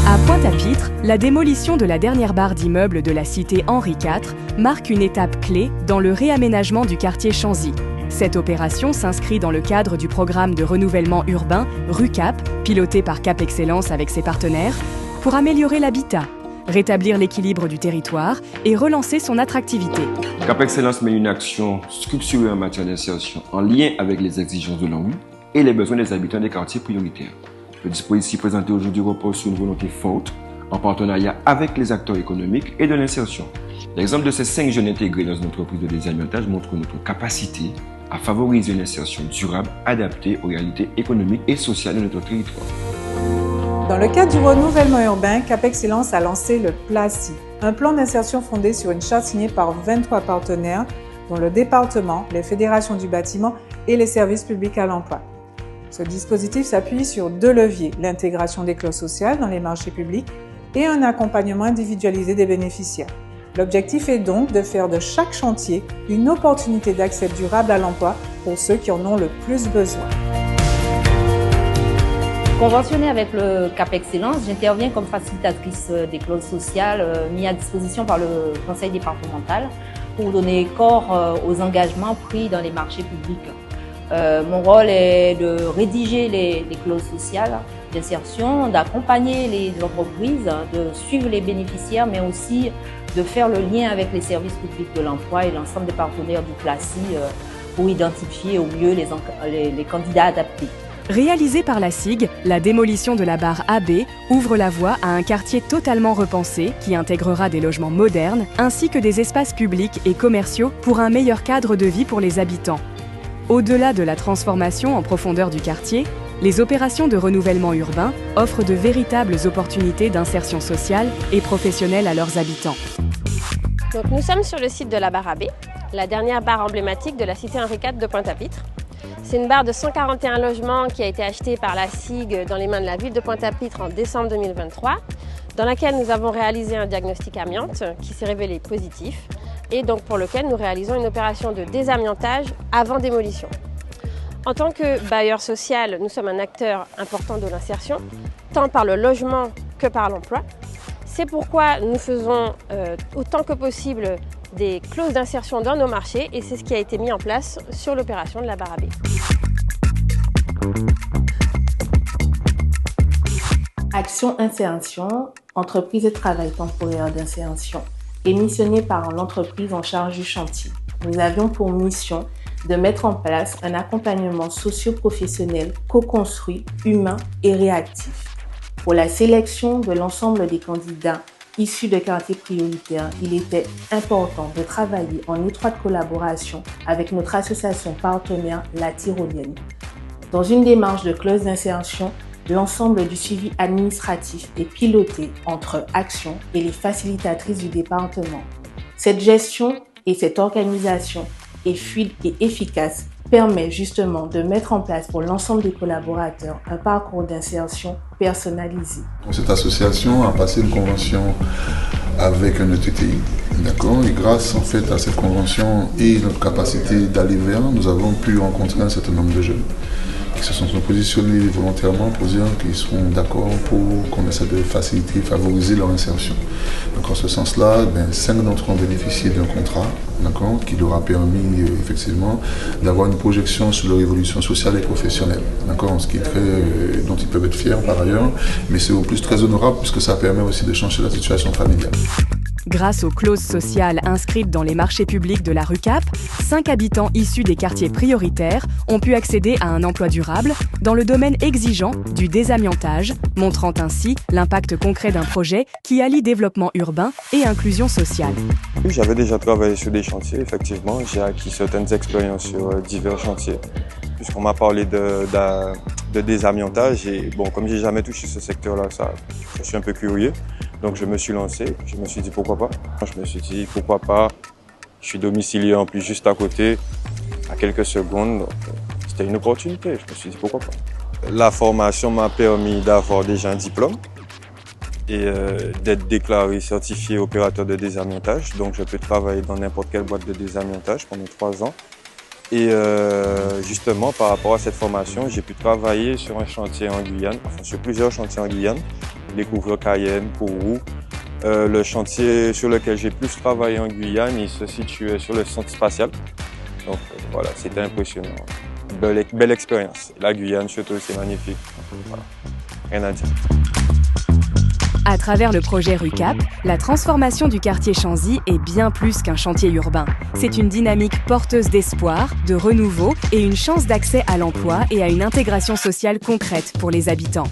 À Pointe-à-Pitre, la démolition de la dernière barre d'immeubles de la cité Henri IV marque une étape clé dans le réaménagement du quartier Chanzy. Cette opération s'inscrit dans le cadre du programme de renouvellement urbain RUCAP, piloté par Cap Excellence avec ses partenaires, pour améliorer l'habitat, rétablir l'équilibre du territoire et relancer son attractivité. Cap Excellence met une action structurée en matière d'insertion en lien avec les exigences de l'ANRU et les besoins des habitants des quartiers prioritaires. Le dispositif présenté aujourd'hui repose sur une volonté forte en partenariat avec les acteurs économiques et de l'insertion. L'exemple de ces 5 jeunes intégrés dans une entreprise de désamiantage montre notre capacité à favoriser une insertion durable adaptée aux réalités économiques et sociales de notre territoire. Dans le cadre du renouvellement urbain, Cap Excellence a lancé le PLACI, un plan d'insertion fondé sur une charte signée par 23 partenaires, dont le département, les fédérations du bâtiment et les services publics à l'emploi. Ce dispositif s'appuie sur 2 leviers, l'intégration des clauses sociales dans les marchés publics et un accompagnement individualisé des bénéficiaires. L'objectif est donc de faire de chaque chantier une opportunité d'accès durable à l'emploi pour ceux qui en ont le plus besoin. Conventionnée avec le Cap Excellence, j'interviens comme facilitatrice des clauses sociales mises à disposition par le conseil départemental pour donner corps aux engagements pris dans les marchés publics. Mon rôle est de rédiger les clauses sociales d'insertion, d'accompagner les entreprises, de suivre les bénéficiaires, mais aussi de faire le lien avec les services publics de l'emploi et l'ensemble des partenaires du PLACI pour identifier au mieux les candidats adaptés. Réalisée par la SIG, la démolition de la barre AB ouvre la voie à un quartier totalement repensé qui intégrera des logements modernes ainsi que des espaces publics et commerciaux pour un meilleur cadre de vie pour les habitants. Au-delà de la transformation en profondeur du quartier, les opérations de renouvellement urbain offrent de véritables opportunités d'insertion sociale et professionnelle à leurs habitants. Donc, nous sommes sur le site de la barre AB, la dernière barre emblématique de la cité Henri IV de Pointe-à-Pitre. C'est une barre de 141 logements qui a été achetée par la SIG dans les mains de la ville de Pointe-à-Pitre en décembre 2023, dans laquelle nous avons réalisé un diagnostic amiante qui s'est révélé positif et donc pour lequel nous réalisons une opération de désamiantage avant démolition. En tant que bailleur social, nous sommes un acteur important de l'insertion, tant par le logement que par l'emploi. C'est pourquoi nous faisons autant que possible des clauses d'insertion dans nos marchés et c'est ce qui a été mis en place sur l'opération de la barre AB. Action Insertion, entreprise de travail temporaire d'insertion, est missionnée par l'entreprise en charge du chantier. Nous avions pour mission de mettre en place un accompagnement socio-professionnel co-construit, humain et réactif. Pour la sélection de l'ensemble des candidats issus de quartiers prioritaires, il était important de travailler en étroite collaboration avec notre association partenaire La Tyrolienne. Dans une démarche de clause d'insertion, l'ensemble du suivi administratif est piloté entre Action et les facilitatrices du département. Cette gestion et cette organisation est fluide et efficace permet justement de mettre en place pour l'ensemble des collaborateurs un parcours d'insertion personnalisé. Cette association a passé une convention avec un ETTI, d'accord, et grâce en fait à cette convention et notre capacité d'aller vers, nous avons pu rencontrer un certain nombre de jeunes qui se sont positionnés volontairement pour dire qu'ils seront d'accord pour qu'on essaie de faciliter, favoriser leur insertion. Donc en ce sens-là, 5 d'entre eux ont bénéficié d'un contrat, d'accord, qui leur a permis effectivement d'avoir une projection sur leur évolution sociale et professionnelle, d'accord, ce qui est dont ils peuvent être fiers par ailleurs, mais c'est au plus très honorable puisque ça permet aussi de changer la situation familiale. Grâce aux clauses sociales inscrites dans les marchés publics de la RUCAP, 5 habitants issus des quartiers prioritaires ont pu accéder à un emploi durable dans le domaine exigeant du désamiantage, montrant ainsi l'impact concret d'un projet qui allie développement urbain et inclusion sociale. J'avais déjà travaillé sur des chantiers, effectivement. J'ai acquis certaines expériences sur divers chantiers, puisqu'on m'a parlé de désamiantage. Et bon, comme j'ai jamais touché ce secteur-là, je suis un peu curieux. Donc je me suis lancé, je me suis dit pourquoi pas. Je me suis dit pourquoi pas, je suis domicilié en plus juste à côté, à quelques secondes. C'était une opportunité, je me suis dit pourquoi pas. La formation m'a permis d'avoir déjà un diplôme et d'être déclaré certifié opérateur de désamiantage. Donc je peux travailler dans n'importe quelle boîte de désamiantage pendant 3 ans. Et justement, par rapport à cette formation, j'ai pu travailler sur un chantier en Guyane, enfin sur plusieurs chantiers en Guyane, découvrir Cayenne, Kourou. Le chantier sur lequel j'ai plus travaillé en Guyane, il se situait sur le centre spatial. Donc voilà, c'était impressionnant. Belle expérience. La Guyane, surtout, c'est magnifique. Voilà. Rien à dire. À travers le projet RUCAP, la transformation du quartier Chanzy est bien plus qu'un chantier urbain. C'est une dynamique porteuse d'espoir, de renouveau et une chance d'accès à l'emploi et à une intégration sociale concrète pour les habitants.